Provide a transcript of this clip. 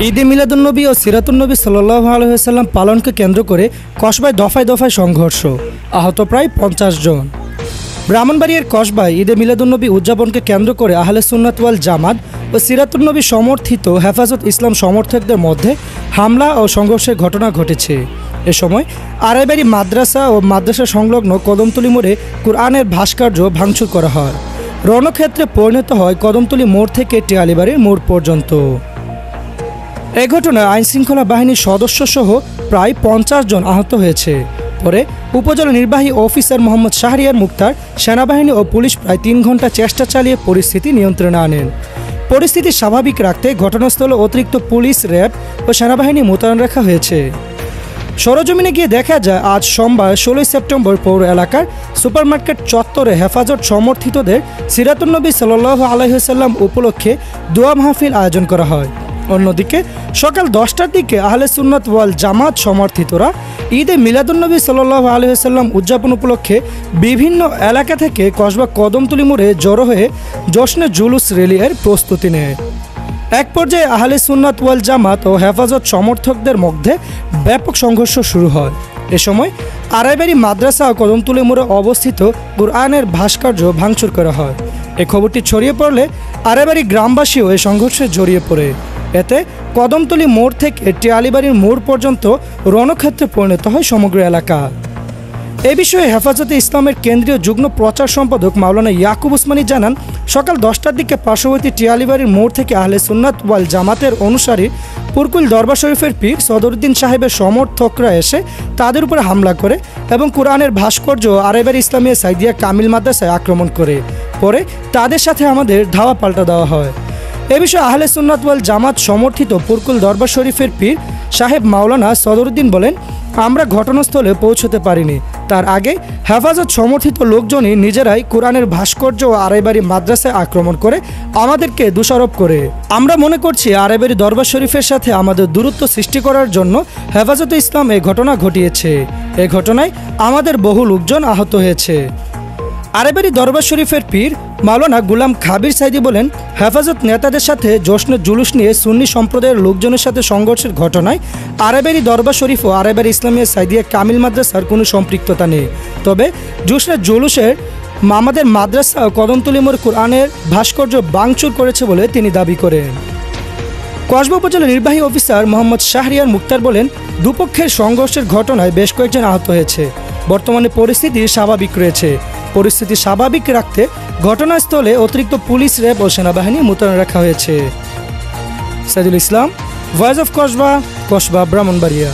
ঈদে মিলাদুন্নবী ও সিরাতুন্নবী সাল্লাল্লাহু আলাইহি ওয়াসাল্লাম পালনকে কেন্দ্র করে কসবায় দফায় দফায় সংঘর্ষ, আহত প্রায় 50 জন। ব্রাহ্মণবাড়িয়ার কসবায় ঈদে মিলাদুন্নবী উদযাপনকে কেন্দ্র করে আহলে সুন্নাত ওয়াল জামাত ও সিরাতুন্নবী সমর্থিত হেফাজত ইসলাম সমর্থকদের মধ্যে হামলা ও সংঘর্ষের ঘটনা ঘটেছে। এ সময় আড়াইবাড়ি মাদ্রাসা ও মাদ্রাসা সংলগ্ন কদমতলী মোড়ে কুরআনের ভাস্কর্য ভাঙচুর করা হয়। রণক্ষেত্রে পরিণত হয় কদমতলী মোড় থেকে টিয়ালিবাড়ির মোড় পর্যন্ত। এ ঘটনায় আইনশৃঙ্খলা বাহিনীর সদস্যসহ প্রায় 50 জন আহত হয়েছে। পরে উপজেলা নির্বাহী অফিসার মোহাম্মদ শাহরিয়ার মুক্তার, সেনাবাহিনী ও পুলিশ প্রায় 3 ঘন্টা চেষ্টা চালিয়ে পরিস্থিতি নিয়ন্ত্রণে আনেন। পরিস্থিতি স্বাভাবিক রাখতে ঘটনাস্থলে অতিরিক্ত পুলিশ, র্যাব ও সেনাবাহিনী মোতায়েন রাখা হয়েছে। সরজমিনে গিয়ে দেখা যায় আজ সোমবার 16 সেপ্টেম্বর পৌর এলাকার সুপারমার্কেট চত্বরে হেফাজত সমর্থিতদের সিরাতুন্নবী সাল্লাল্লাহু আলাইহি ওয়াসাল্লাম উপলক্ষে দোয়া মাহফিল আয়োজন করা হয়। অন্যদিকে সকাল 10টার দিকে আহলে সুন্নাত ওয়াল জামাত সমর্থিতরা ঈদে মিলাদুন্নবী সাল্লাল্লাহু আলাইহি ওয়াসাল্লাম উদযাপন উপলক্ষে বিভিন্ন এলাকা থেকে কসবা কদমতলী মোড়ে জড়ো হয়ে জশ্নে জুলুস র্যালির প্রস্তুতি নেয়। এক পর্যায়ে আহলে সুন্নাত ওয়াল জামাত ও হেফাজত সমর্থকদের মধ্যে ব্যাপক সংঘর্ষ শুরু হয়। এ সময় আড়াইবাড়ি মাদ্রাসা ও কদমতলী মোড়ে অবস্থিত কুরআনের ভাস্কর্য ভাঙচুর করা হয়। এই খবরটি ছড়িয়ে পড়লে আড়াইবাড়ি গ্রামবাসীও এই সংঘর্ষে জড়িয়ে পড়ে। এতে কদমতলী মোড় থেকে টিয়ালিবাড়ির মোড় পর্যন্ত রণক্ষেত্রে পরিণত হয় সমগ্র এলাকা। এ বিষয়ে হেফাজতে ইসলামের কেন্দ্রীয় যুগ্ম প্রচার সম্পাদক মাওলানা ইয়াকুব উসমানী জানান, সকাল 10টার দিকে পার্শ্ববর্তী টিয়ালিবাড়ির মোড় থেকে আহলে সুন্নাত ওয়াল জামাতের অনুসারী পুরকুল দরবার শরীফের পীর সদরুদ্দিন সাহেবের সমর্থকরা এসে তাদের উপরে হামলা করে এবং কোরআনের ভাস্কর্য আড়াইবাড়ি ইসলামিয়া সাইদিয়া কামিল মাদ্রাসায় আক্রমণ করে। পরে তাদের সাথে আমাদের ধাওয়া পাল্টা দেওয়া হয়। এ বিষয়ে আহলে সুন্নাত ওয়াল জামাত সমর্থিত পুরকুল দরবার শরীফের পীর সাহেব মাওলানা সদরুদ্দিন বলেন, আমরা ঘটনাস্থলে পৌঁছতে পারিনি। তার আগে হেফাজত সমর্থিত লোকজনই নিজেরাই কোরআনের ভাস্কর্য ও আড়াইবাড়ি মাদ্রাসায় আক্রমণ করে আমাদেরকে দোষারোপ করে। আমরা মনে করছি আড়াইবাড়ি দরবার শরীফের সাথে আমাদের দূরত্ব সৃষ্টি করার জন্য হেফাজতে ইসলাম এই ঘটনা ঘটিয়েছে। এ ঘটনায় আমাদের বহু লোকজন আহত হয়েছে। আড়াইবাড়ি দরবার শরীফের পীর মাওলানা গুলাম খাবির সাইদি বলেন, হেফাজত নেতাদের সাথে জশ্নে জুলুস নিয়ে সুন্নি সম্প্রদায়ের লোকজনের সাথে সংঘর্ষের ঘটনায় আড়াইবাড়ি দরবার শরীফ ও আড়াইবাড়ি ইসলামিয়া সাইদিয়া কামিল মাদ্রাসার কোনো সম্পৃক্ততা নেই। তবে জশ্নে জুলুসের আমাদের মাদ্রাসা ও কদমতলী মোড় কোরআনের ভাস্কর্য ভাঙচুর করেছে বলে তিনি দাবি করেন। কসবা উপজেলা নির্বাহী অফিসার মোহাম্মদ শাহরিয়ার মুক্তার বলেন, দুপক্ষের সংঘর্ষের ঘটনায় বেশ কয়েকজন আহত হয়েছে। বর্তমানে পরিস্থিতি স্বাভাবিক রয়েছে। পরিস্থিতি স্বাভাবিক রাখতে ঘটনাস্থলে অতিরিক্ত পুলিশ, র্যাব ও সেনাবাহিনী মোতায়েন রাখা হয়েছে। Saidul Islam, voice of Kasba, Kasba, Brahmanbaria.